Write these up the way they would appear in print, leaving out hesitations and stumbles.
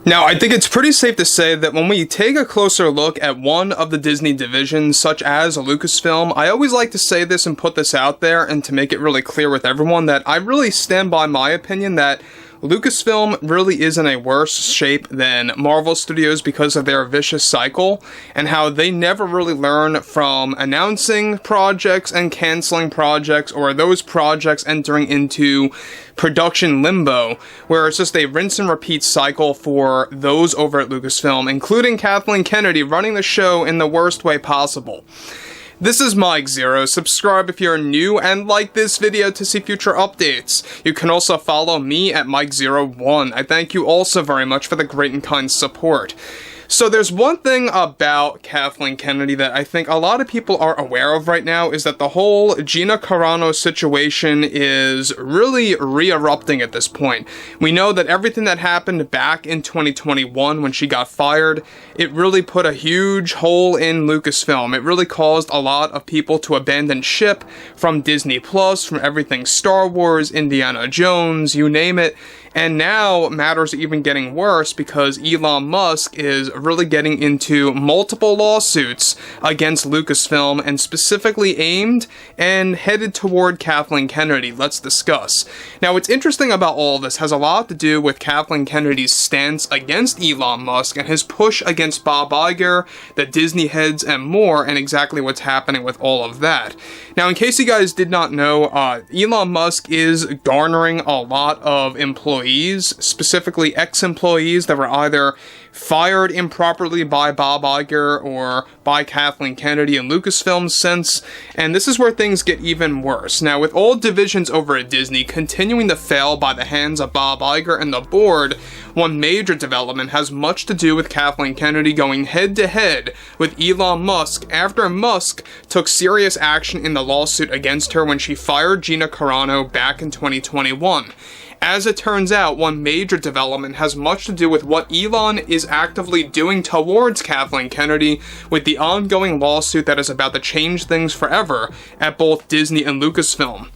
Now, I think it's pretty safe to say that when we take a closer look at one of the Disney divisions, such as Lucasfilm, I always like to say this and put this out there and to make it really clear with everyone that I really stand by my opinion that Lucasfilm really is in a worse shape than Marvel Studios because of their vicious cycle and how they never really learn from announcing projects and canceling projects, or those projects entering into production limbo, where it's just a rinse and repeat cycle for those over at Lucasfilm, including Kathleen Kennedy running the show in the worst way possible. This is Mike Zero. Subscribe if you're new and like this video to see future updates. You can also follow me at Mike01. I thank you also very much for the great and kind support. So there's one thing about Kathleen Kennedy that I think a lot of people are aware of right now, is that the whole Gina Carano situation is really re-erupting at this point. We know that everything that happened back in 2021 when she got fired, it really put a huge hole in Lucasfilm. It really caused a lot of people to abandon ship from Disney Plus, from everything Star Wars, Indiana Jones, you name it. And now matters are even getting worse because Elon Musk is really getting into multiple lawsuits against Lucasfilm, and specifically aimed and headed toward Kathleen Kennedy. Let's discuss. Now, what's interesting about all of this has a lot to do with Kathleen Kennedy's stance against Elon Musk and his push against Bob Iger, the Disney heads, and more, and exactly what's happening with all of that. Now, in case you guys did not know, Elon Musk is garnering a lot of employees, specifically ex-employees that were either fired improperly by Bob Iger or by Kathleen Kennedy and Lucasfilm since, and this is where things get even worse. Now, with all divisions over at Disney continuing to fail by the hands of Bob Iger and the board, one major development has much to do with Kathleen Kennedy going head-to-head with Elon Musk after Musk took serious action in the lawsuit against her when she fired Gina Carano back in 2021. As it turns out, one major development has much to do with what Elon is actively doing towards Kathleen Kennedy with the ongoing lawsuit that is about to change things forever at both Disney and Lucasfilm.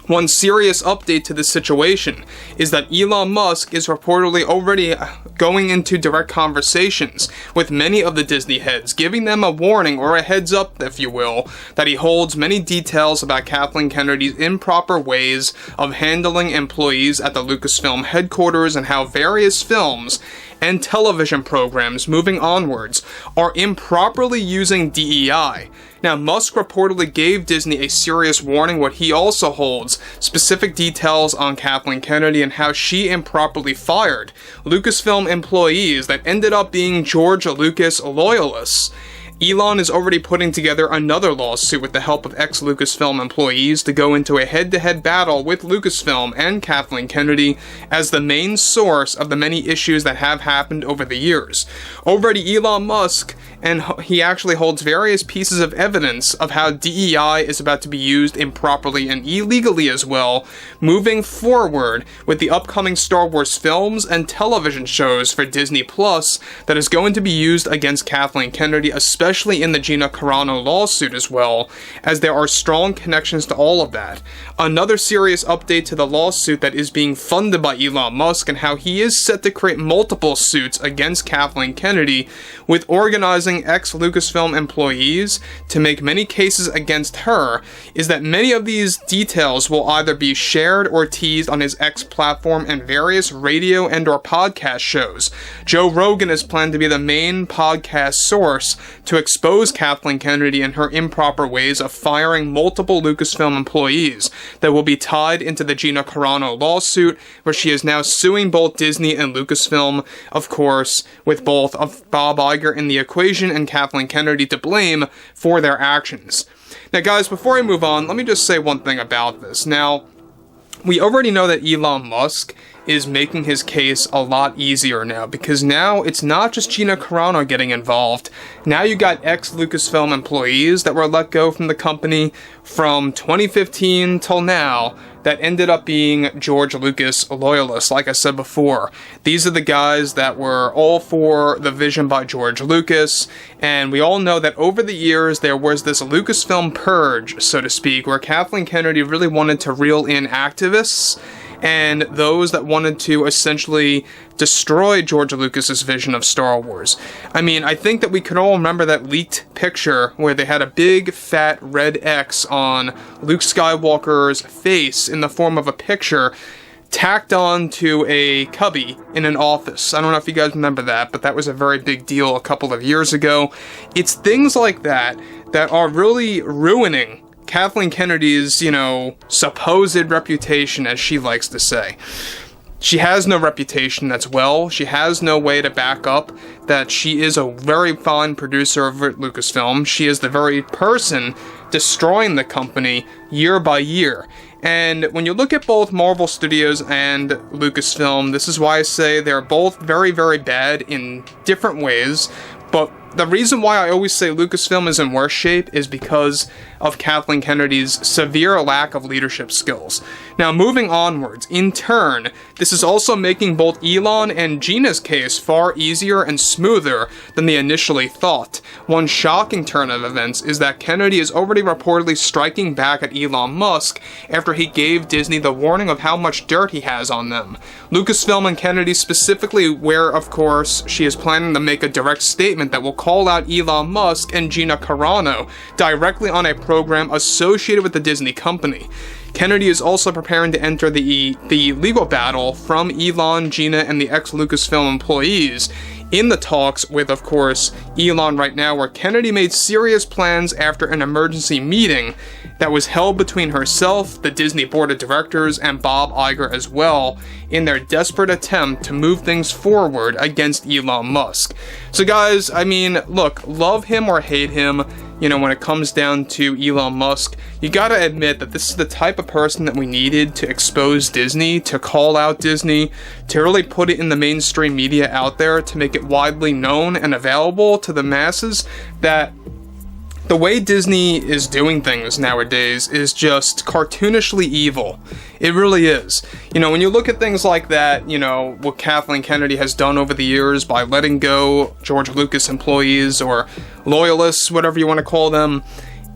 One serious update to this situation is that Elon Musk is reportedly already going into direct conversations with many of the Disney heads, giving them a warning or a heads up, if you will, that he holds many details about Kathleen Kennedy's improper ways of handling employees at the Lucasfilm headquarters and how various films and television programs moving onwards are improperly using DEI. Now, Musk reportedly gave Disney a serious warning where he also holds specific details on Kathleen Kennedy and how she improperly fired Lucasfilm employees that ended up being George Lucas loyalists. Elon is already putting together another lawsuit with the help of ex-Lucasfilm employees to go into a head-to-head battle with Lucasfilm and Kathleen Kennedy as the main source of the many issues that have happened over the years. Already Elon Musk, and he actually holds various pieces of evidence of how DEI is about to be used improperly and illegally as well, moving forward with the upcoming Star Wars films and television shows for Disney Plus that is going to be used against Kathleen Kennedy, especially in the Gina Carano lawsuit as well, as there are strong connections to all of that. Another serious update to the lawsuit that is being funded by Elon Musk and how he is set to create multiple suits against Kathleen Kennedy with organizing ex-Lucasfilm employees to make many cases against her, is that many of these details will either be shared or teased on his X platform and various radio and or podcast shows. Joe Rogan is planned to be the main podcast source to expose Kathleen Kennedy and her improper ways of firing multiple Lucasfilm employees that will be tied into the Gina Carano lawsuit, where she is now suing both Disney and Lucasfilm, of course, with both of Bob Iger in the equation and Kathleen Kennedy to blame for their actions. Now, guys, before I move on, let me just say one thing about this. Now, we already know that Elon Musk is making his case a lot easier now, because now it's not just Gina Carano getting involved. Now you got ex-Lucasfilm employees that were let go from the company from 2015 till now that ended up being George Lucas loyalists, like I said before. These are the guys that were all for the vision by George Lucas, and we all know that over the years there was this Lucasfilm purge, so to speak, where Kathleen Kennedy really wanted to reel in activists and those that wanted to essentially destroy George Lucas's vision of Star Wars. I mean, I think that we can all remember that leaked picture where they had a big fat red X on Luke Skywalker's face in the form of a picture tacked on to a cubby in an office. I don't know if you guys remember that, but that was a very big deal a couple of years ago. It's things like that that are really ruining Kathleen Kennedy's, supposed reputation, as she likes to say. She has no reputation as well. She has no way to back up that she is a very fine producer of Lucasfilm. She is the very person destroying the company year by year. And when you look at both Marvel Studios and Lucasfilm, this is why I say they're both very, very bad in different ways. But the reason why I always say Lucasfilm is in worse shape is because of Kathleen Kennedy's severe lack of leadership skills. Now, moving onwards, in turn, this is also making both Elon and Gina's case far easier and smoother than they initially thought. One shocking turn of events is that Kennedy is already reportedly striking back at Elon Musk after he gave Disney the warning of how much dirt he has on them. Lucasfilm and Kennedy specifically, where, of course, she is planning to make a direct statement that will call out Elon Musk and Gina Carano directly on a program associated with the Disney company. Kennedy is also preparing to enter the legal battle from Elon, Gina, and the ex-Lucasfilm employees in the talks with, of course, Elon right now, where Kennedy made serious plans after an emergency meeting that was held between herself, the Disney board of directors, and Bob Iger as well, in their desperate attempt to move things forward against Elon Musk. So guys, I mean, look, love him or hate him, when it comes down to Elon Musk, you gotta admit that this is the type of person that we needed to expose Disney, to call out Disney, to really put it in the mainstream media out there, to make it widely known and available to the masses that the way Disney is doing things nowadays is just cartoonishly evil. It really is. When you look at things like that, what Kathleen Kennedy has done over the years by letting go George Lucas employees or loyalists, whatever you want to call them,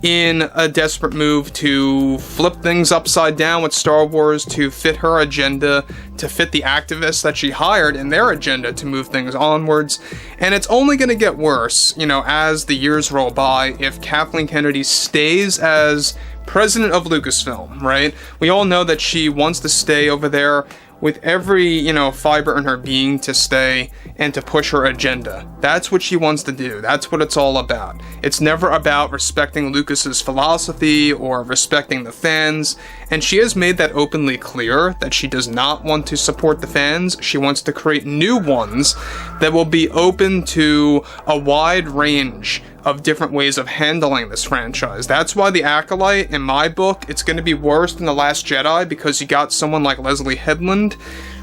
in a desperate move to flip things upside down with Star Wars to fit her agenda, to fit the activists that she hired in their agenda to move things onwards. And it's only going to get worse, as the years roll by if Kathleen Kennedy stays as president of Lucasfilm, right? We all know that she wants to stay over there with every, fiber in her being to stay and to push her agenda. That's what she wants to do. That's what it's all about. It's never about respecting Lucas's philosophy or respecting the fans, and she has made that openly clear that she does not want to support the fans. She wants to create new ones that will be open to a wide range of different ways of handling this franchise. That's why The Acolyte, in my book, it's going to be worse than The Last Jedi, because you got someone like Leslie Headland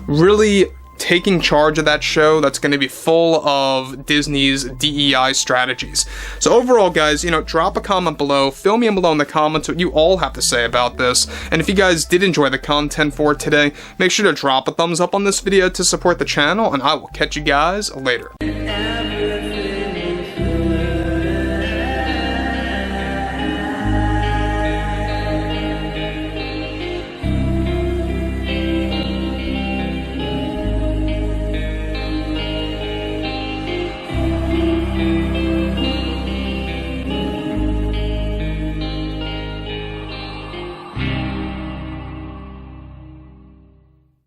really taking charge of that show that's going to be full of Disney's DEI strategies. So overall, guys, drop a comment below, fill me in below in the comments what you all have to say about this, and if you guys did enjoy the content for today, make sure to drop a thumbs up on this video to support the channel, and I will catch you guys later.